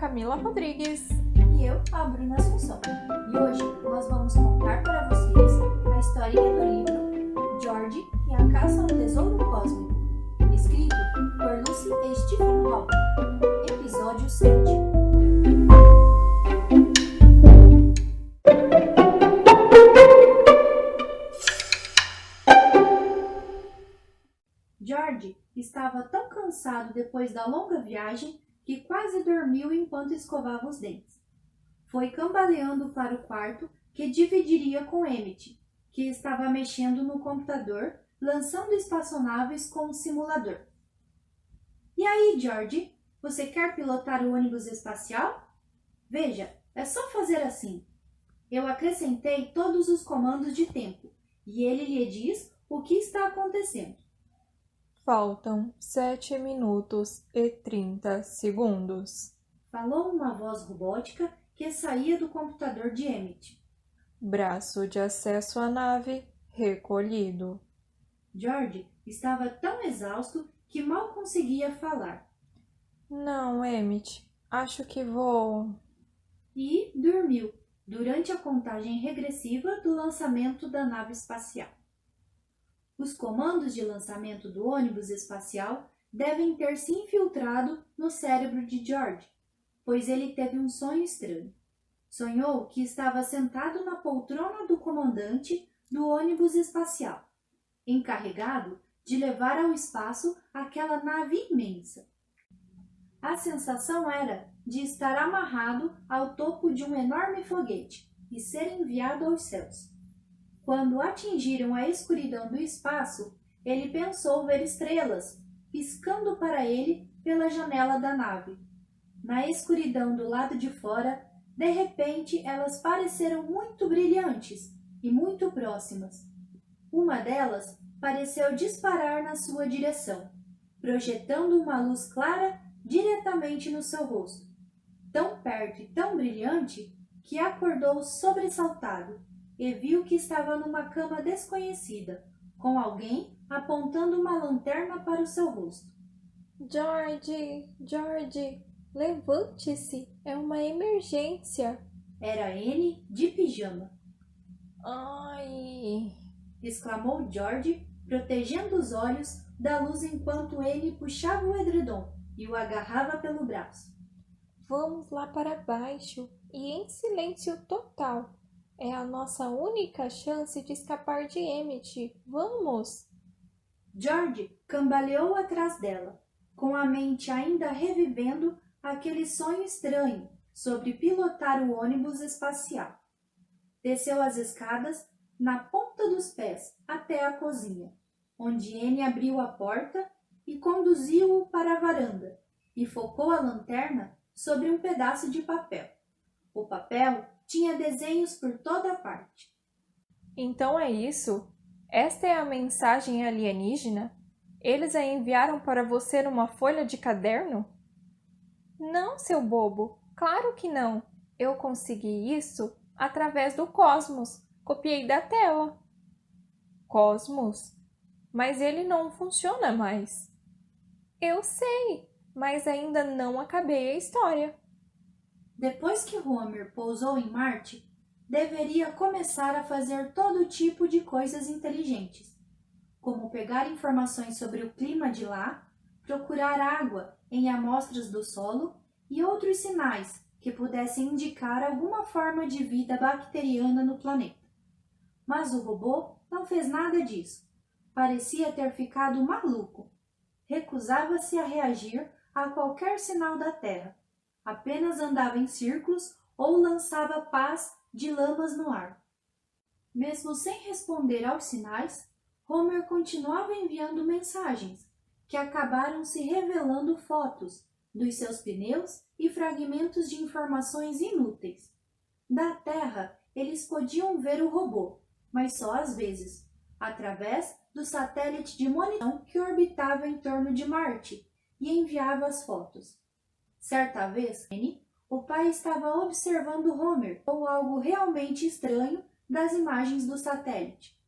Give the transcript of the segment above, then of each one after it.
Camila Rodrigues. E eu, a Bruna Assunção. E hoje nós vamos contar para vocês a historinha do livro George e a Caça ao Tesouro Cósmico, escrito por Lucy Stephen Hawking. Episódio 7. George estava tão cansado depois da longa viagem que quase dormiu enquanto escovava os dentes. Foi cambaleando para o quarto que dividiria com Emmett, que estava mexendo no computador, lançando espaçonaves com um simulador. E aí, George, você quer pilotar o ônibus espacial? Veja, é só fazer assim. Eu acrescentei todos os comandos de tempo, e ele lhe diz o que está acontecendo. Faltam 7 minutos e 30 segundos. Falou uma voz robótica que saía do computador de Emmett. Braço de acesso à nave recolhido. George estava tão exausto que mal conseguia falar. Não, Emmett, acho que vou... E dormiu durante a contagem regressiva do lançamento da nave espacial. Os comandos de lançamento do ônibus espacial devem ter se infiltrado no cérebro de George, pois ele teve um sonho estranho. Sonhou que estava sentado na poltrona do comandante do ônibus espacial, encarregado de levar ao espaço aquela nave imensa. A sensação era de estar amarrado ao topo de um enorme foguete e ser enviado aos céus. Quando atingiram a escuridão do espaço, ele pensou ver estrelas piscando para ele pela janela da nave. Na escuridão do lado de fora, de repente elas pareceram muito brilhantes e muito próximas. Uma delas pareceu disparar na sua direção, projetando uma luz clara diretamente no seu rosto, tão perto e tão brilhante que acordou sobressaltado e viu que estava numa cama desconhecida, com alguém apontando uma lanterna para o seu rosto. George, levante-se, é uma emergência. Era Annie de pijama. Ai... exclamou George, protegendo os olhos da luz enquanto ele puxava o edredom e o agarrava pelo braço. Vamos lá para baixo e em silêncio total. É a nossa única chance de escapar de Emmett. Vamos! George cambaleou atrás dela, com a mente ainda revivendo aquele sonho estranho sobre pilotar o ônibus espacial. Desceu as escadas na ponta dos pés até a cozinha, onde Annie abriu a porta e conduziu-o para a varanda e focou a lanterna sobre um pedaço de papel. O papel tinha desenhos por toda parte. Então é isso? Esta é a mensagem alienígena? Eles a enviaram para você numa folha de caderno? Não, seu bobo, claro que não. Eu consegui isso através do Cosmos. Copiei da tela. Cosmos? Mas ele não funciona mais. Eu sei, mas ainda não acabei a história. Depois que Homer pousou em Marte, deveria começar a fazer todo tipo de coisas inteligentes, como pegar informações sobre o clima de lá, procurar água em amostras do solo e outros sinais que pudessem indicar alguma forma de vida bacteriana no planeta. Mas o robô não fez nada disso. Parecia ter ficado maluco. Recusava-se a reagir a qualquer sinal da Terra. Apenas andava em círculos ou lançava pás de lamas no ar. Mesmo sem responder aos sinais, Homer continuava enviando mensagens, que acabaram se revelando fotos dos seus pneus e fragmentos de informações inúteis. Da Terra, eles podiam ver o robô, mas só às vezes, através do satélite de monitoração que orbitava em torno de Marte e enviava as fotos. Certa vez, o pai estava observando Homer ou algo realmente estranho das imagens do satélite.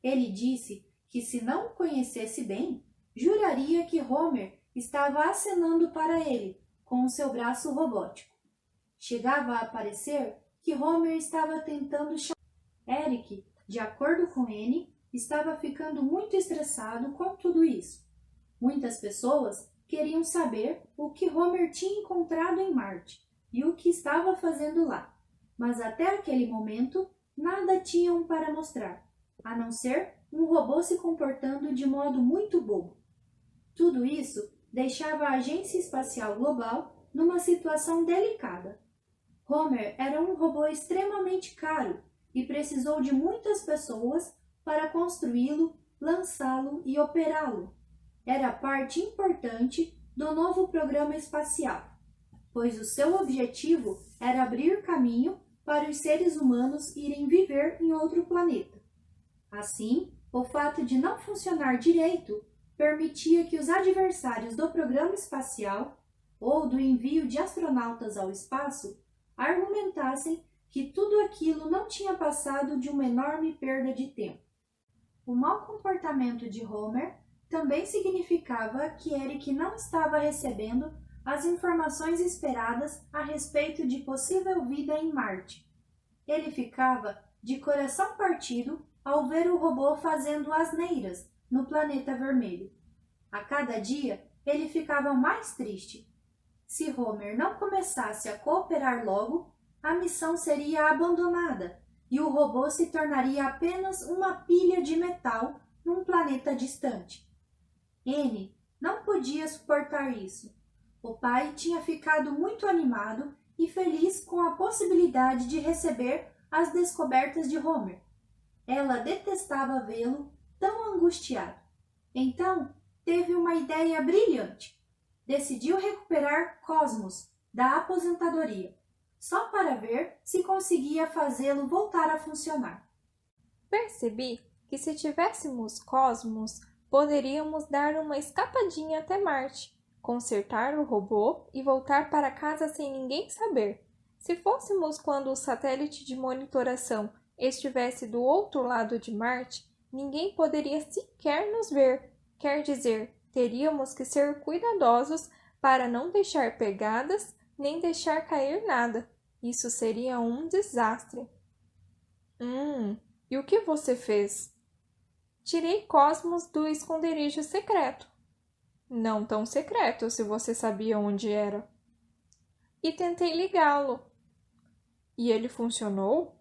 Ele disse que, se não o conhecesse bem, juraria que Homer estava acenando para ele com o seu braço robótico. Chegava a parecer que Homer estava tentando chamar. Eric, de acordo com Anne, estava ficando muito estressado com tudo isso. Muitas pessoas queriam saber o que Homer tinha encontrado em Marte e o que estava fazendo lá, mas até aquele momento nada tinham para mostrar, a não ser um robô se comportando de modo muito bobo. Tudo isso deixava a Agência Espacial Global numa situação delicada. Homer era um robô extremamente caro e precisou de muitas pessoas para construí-lo, lançá-lo e operá-lo. Era parte importante do novo programa espacial, pois o seu objetivo era abrir caminho para os seres humanos irem viver em outro planeta. Assim, o fato de não funcionar direito permitia que os adversários do programa espacial ou do envio de astronautas ao espaço argumentassem que tudo aquilo não tinha passado de uma enorme perda de tempo. O mau comportamento de Homer também significava que Eric não estava recebendo as informações esperadas a respeito de possível vida em Marte. Ele ficava de coração partido ao ver o robô fazendo asneiras no planeta vermelho. A cada dia, ele ficava mais triste. Se Homer não começasse a cooperar logo, a missão seria abandonada e o robô se tornaria apenas uma pilha de metal num planeta distante. Anne não podia suportar isso. O pai tinha ficado muito animado e feliz com a possibilidade de receber as descobertas de Homer. Ela detestava vê-lo tão angustiado. Então, teve uma ideia brilhante. Decidiu recuperar Cosmos da aposentadoria, só para ver se conseguia fazê-lo voltar a funcionar. Percebi que se tivéssemos Cosmos, poderíamos dar uma escapadinha até Marte, consertar o robô e voltar para casa sem ninguém saber. Se fôssemos quando o satélite de monitoração estivesse do outro lado de Marte, ninguém poderia sequer nos ver. Quer dizer, teríamos que ser cuidadosos para não deixar pegadas nem deixar cair nada. Isso seria um desastre. E o que você fez? Tirei Cosmos do esconderijo secreto. Não tão secreto, se você sabia onde era. E tentei ligá-lo. E ele funcionou?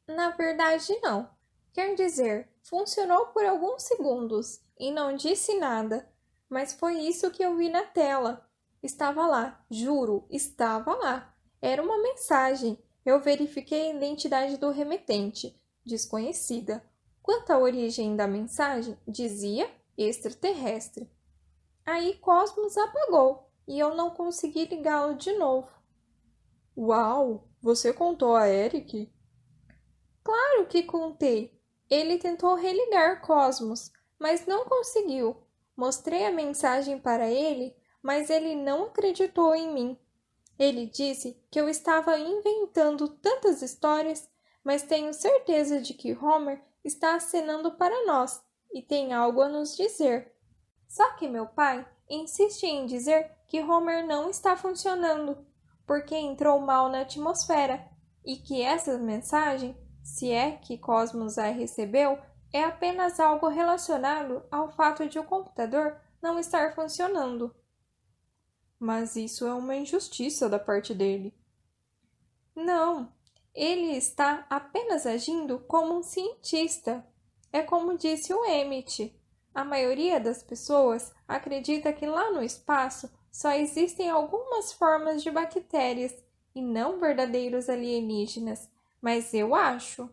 Na verdade, não. Quer dizer, funcionou por alguns segundos e não disse nada, mas foi isso que eu vi na tela. Estava lá, juro, estava lá. Era uma mensagem. Eu verifiquei a identidade do remetente, desconhecida. Quanto à origem da mensagem, dizia extraterrestre. Aí Cosmos apagou e eu não consegui ligá-lo de novo. Uau! Você contou a Eric? Claro que contei. Ele tentou religar Cosmos, mas não conseguiu. Mostrei a mensagem para ele, mas ele não acreditou em mim. Ele disse que eu estava inventando tantas histórias, mas tenho certeza de que Homer está acenando para nós e tem algo a nos dizer. Só que meu pai insiste em dizer que Homer não está funcionando, porque entrou mal na atmosfera, e que essa mensagem, se é que Cosmos a recebeu, é apenas algo relacionado ao fato de o computador não estar funcionando. Mas isso é uma injustiça da parte dele. Não, ele está apenas agindo como um cientista. É como disse o Emmett. A maioria das pessoas acredita que lá no espaço só existem algumas formas de bactérias e não verdadeiros alienígenas. Mas eu acho.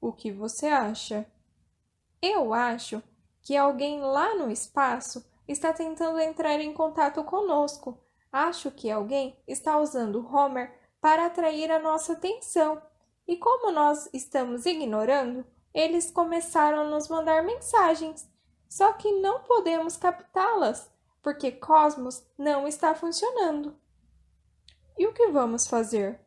O que você acha? Eu acho que alguém lá no espaço está tentando entrar em contato conosco. Acho que alguém está usando Homer para atrair a nossa atenção. E como nós estamos ignorando, eles começaram a nos mandar mensagens. Só que não podemos captá-las, porque Cosmos não está funcionando. E o que vamos fazer?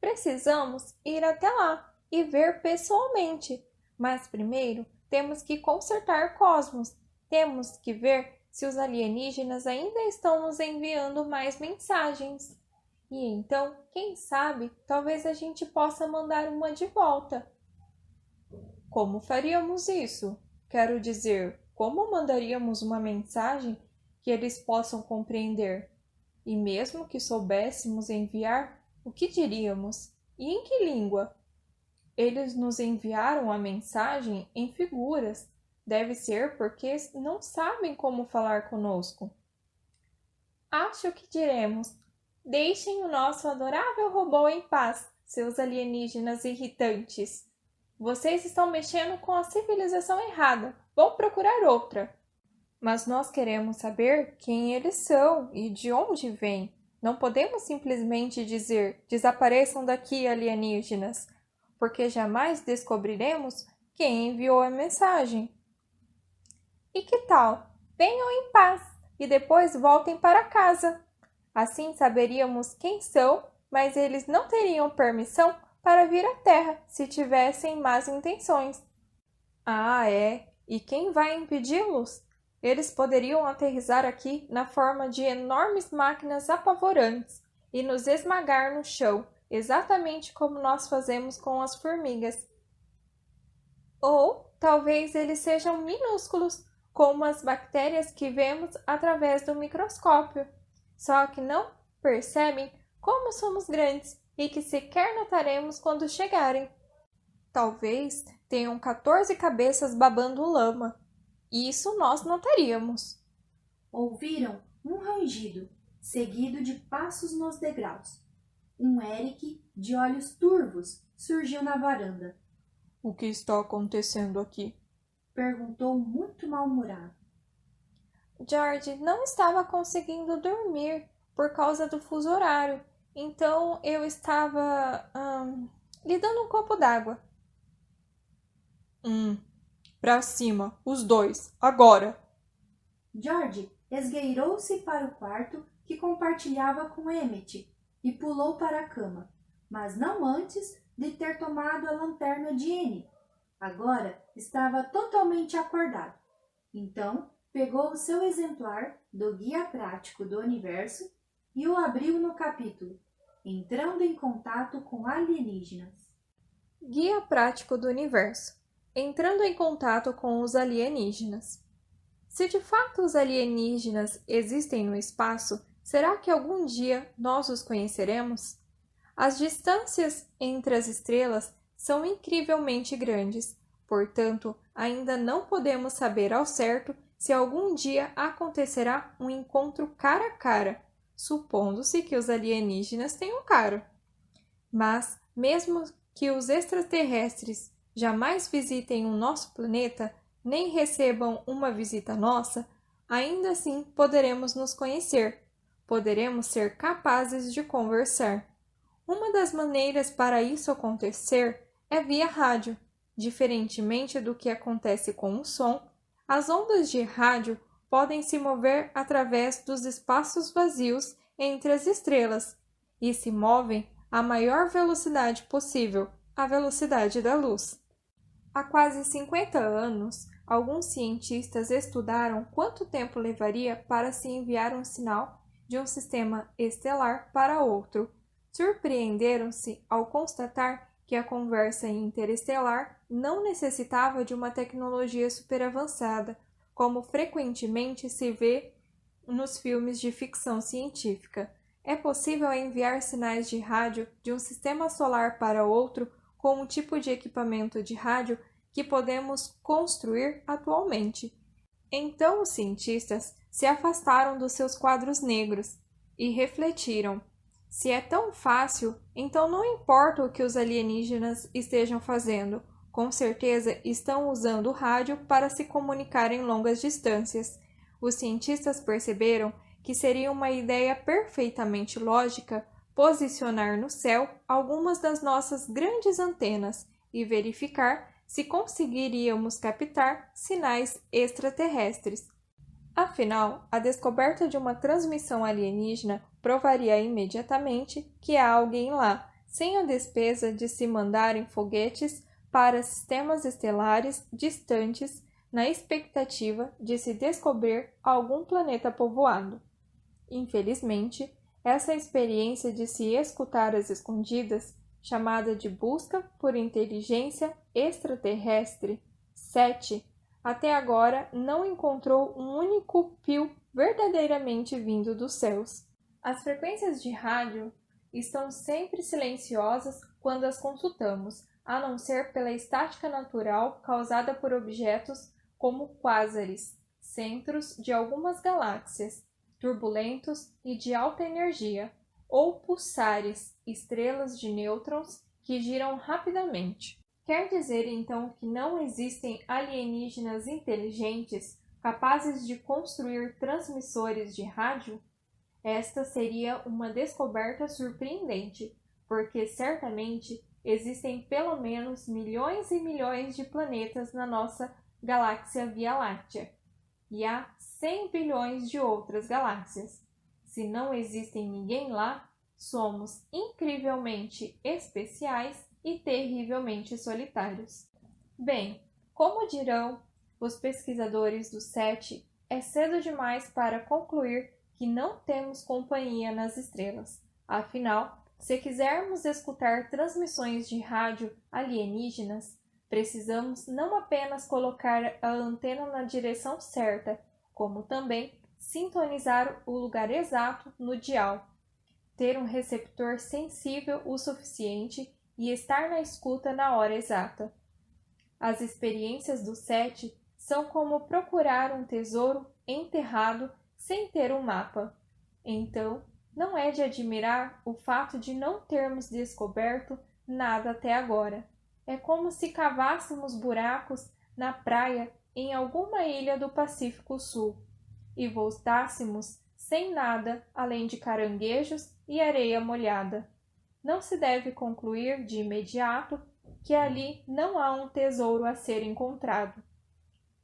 Precisamos ir até lá e ver pessoalmente. Mas primeiro temos que consertar Cosmos. Temos que ver se os alienígenas ainda estão nos enviando mais mensagens. E então, quem sabe, talvez a gente possa mandar uma de volta. Como faríamos isso? Quero dizer, como mandaríamos uma mensagem que eles possam compreender? E mesmo que soubéssemos enviar, o que diríamos? E em que língua? Eles nos enviaram a mensagem em figuras. Deve ser porque não sabem como falar conosco. Acho que diremos: deixem o nosso adorável robô em paz, seus alienígenas irritantes. Vocês estão mexendo com a civilização errada. Vão procurar outra. Mas nós queremos saber quem eles são e de onde vêm. Não podemos simplesmente dizer: desapareçam daqui, alienígenas, porque jamais descobriremos quem enviou a mensagem. E que tal? Venham em paz e depois voltem para casa. Assim saberíamos quem são, mas eles não teriam permissão para vir à Terra se tivessem más intenções. Ah, é? E quem vai impedi-los? Eles poderiam aterrissar aqui na forma de enormes máquinas apavorantes e nos esmagar no chão, exatamente como nós fazemos com as formigas. Ou talvez eles sejam minúsculos, como as bactérias que vemos através do microscópio, só que não percebem como somos grandes e que sequer notaremos quando chegarem. Talvez tenham 14 cabeças babando lama. Isso nós notaríamos. Ouviram um rangido, seguido de passos nos degraus. Um Eric, de olhos turvos, surgiu na varanda. O que está acontecendo aqui? Perguntou muito mal-humorado. George não estava conseguindo dormir por causa do fuso horário, então eu estava lhe dando um copo d'água. Pra cima, os dois, agora! George esgueirou-se para o quarto que compartilhava com Emmett e pulou para a cama, mas não antes de ter tomado a lanterna de Annie. Agora estava totalmente acordado. Então, pegou o seu exemplar do Guia Prático do Universo e o abriu no capítulo Entrando em Contato com Alienígenas. Guia Prático do Universo. Entrando em contato com os alienígenas. Se de fato os alienígenas existem no espaço, será que algum dia nós os conheceremos? As distâncias entre as estrelas são incrivelmente grandes, portanto, ainda não podemos saber ao certo se algum dia acontecerá um encontro cara a cara, supondo-se que os alienígenas tenham cara. Mas, mesmo que os extraterrestres jamais visitem o nosso planeta, nem recebam uma visita nossa, ainda assim poderemos nos conhecer, poderemos ser capazes de conversar. Uma das maneiras para isso acontecer é via rádio. Diferentemente do que acontece com o som, as ondas de rádio podem se mover através dos espaços vazios entre as estrelas e se movem à maior velocidade possível, a velocidade da luz. Há quase 50 anos, alguns cientistas estudaram quanto tempo levaria para se enviar um sinal de um sistema estelar para outro. Surpreenderam-se ao constatar que a conversa interestelar não necessitava de uma tecnologia superavançada, como frequentemente se vê nos filmes de ficção científica. É possível enviar sinais de rádio de um sistema solar para outro com um tipo de equipamento de rádio que podemos construir atualmente. Então os cientistas se afastaram dos seus quadros negros e refletiram: se é tão fácil, então não importa o que os alienígenas estejam fazendo, com certeza estão usando o rádio para se comunicar em longas distâncias. Os cientistas perceberam que seria uma ideia perfeitamente lógica posicionar no céu algumas das nossas grandes antenas e verificar se conseguiríamos captar sinais extraterrestres. Afinal, a descoberta de uma transmissão alienígena provaria imediatamente que há alguém lá, sem a despesa de se mandarem foguetes para sistemas estelares distantes na expectativa de se descobrir algum planeta povoado. Infelizmente, Essa experiência de se escutar às escondidas, chamada de busca por inteligência extraterrestre, SETI, até agora não encontrou um único pio verdadeiramente vindo dos céus. As frequências de rádio estão sempre silenciosas quando as consultamos, a não ser pela estática natural causada por objetos como quásares, centros de algumas galáxias, turbulentos e de alta energia, ou pulsares, estrelas de nêutrons que giram rapidamente. Quer dizer então que não existem alienígenas inteligentes capazes de construir transmissores de rádio? Esta seria uma descoberta surpreendente, porque certamente existem pelo menos milhões e milhões de planetas na nossa galáxia Via Láctea, e há 100 bilhões de outras galáxias. Se não existem ninguém lá, somos incrivelmente especiais e terrivelmente solitários. Bem, como dirão os pesquisadores do SETI, é cedo demais para concluir que não temos companhia nas estrelas. Afinal, se quisermos escutar transmissões de rádio alienígenas, precisamos não apenas colocar a antena na direção certa, como também sintonizar o lugar exato no dial, ter um receptor sensível o suficiente e estar na escuta na hora exata. As experiências do SETI são como procurar um tesouro enterrado sem ter um mapa. Então, não é de admirar o fato de não termos descoberto nada até agora. É como se cavássemos buracos na praia em alguma ilha do Pacífico Sul e voltássemos sem nada além de caranguejos e areia molhada. Não se deve concluir de imediato que ali não há um tesouro a ser encontrado.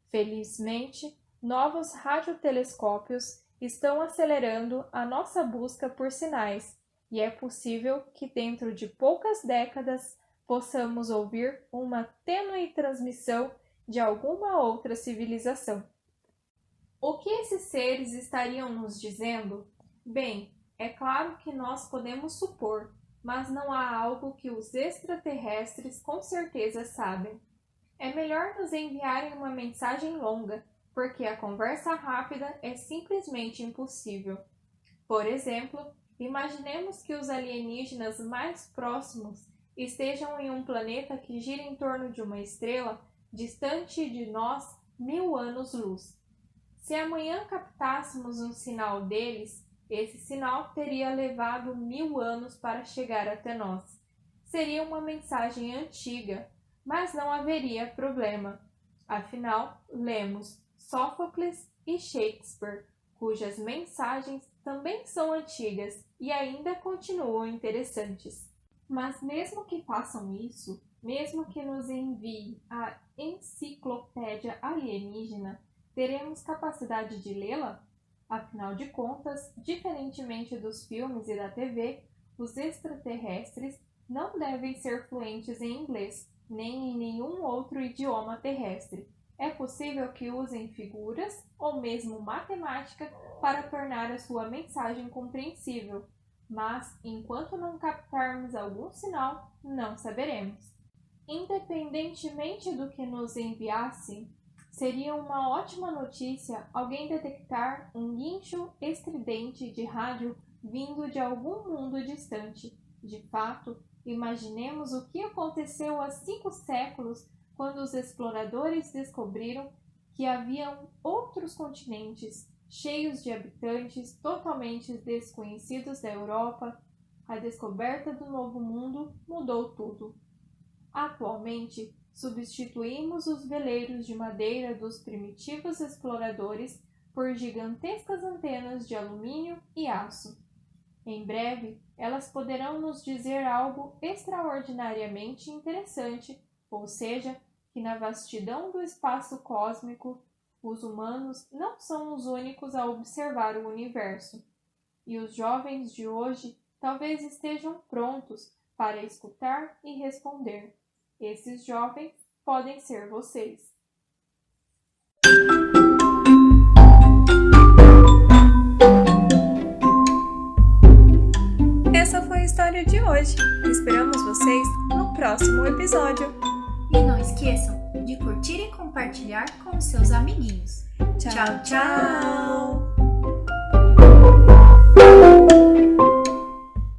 Felizmente, novos radiotelescópios estão acelerando a nossa busca por sinais, e é possível que dentro de poucas décadas possamos ouvir uma tênue transmissão de alguma outra civilização. O que esses seres estariam nos dizendo? Bem, é claro que nós podemos supor, mas não há algo que os extraterrestres com certeza sabem. É melhor nos enviarem uma mensagem longa, porque a conversa rápida é simplesmente impossível. Por exemplo, imaginemos que os alienígenas mais próximos estejam em um planeta que gira em torno de uma estrela distante de nós 1000 anos-luz. Se amanhã captássemos um sinal deles, esse sinal teria levado 1000 anos para chegar até nós. Seria uma mensagem antiga, mas não haveria problema. Afinal, lemos Sófocles e Shakespeare, cujas mensagens também são antigas e ainda continuam interessantes. Mas mesmo que façam isso, mesmo que nos enviem a enciclopédia alienígena, teremos capacidade de lê-la? Afinal de contas, diferentemente dos filmes e da TV, os extraterrestres não devem ser fluentes em inglês, nem em nenhum outro idioma terrestre. É possível que usem figuras ou mesmo matemática para tornar a sua mensagem compreensível, mas enquanto não captarmos algum sinal, não saberemos. Independentemente do que nos enviassem, seria uma ótima notícia alguém detectar um guincho estridente de rádio vindo de algum mundo distante. De fato, imaginemos o que aconteceu há 5 séculos quando os exploradores descobriram que haviam outros continentes cheios de habitantes totalmente desconhecidos da Europa. A descoberta do Novo Mundo mudou tudo. Atualmente, substituímos os veleiros de madeira dos primitivos exploradores por gigantescas antenas de alumínio e aço. Em breve, elas poderão nos dizer algo extraordinariamente interessante, ou seja, que na vastidão do espaço cósmico, os humanos não são os únicos a observar o universo. E os jovens de hoje talvez estejam prontos para escutar e responder. Esses jovens podem ser vocês. a história de hoje. Esperamos vocês no próximo episódio. E não esqueçam de curtir e compartilhar com os seus amiguinhos. Tchau, tchau!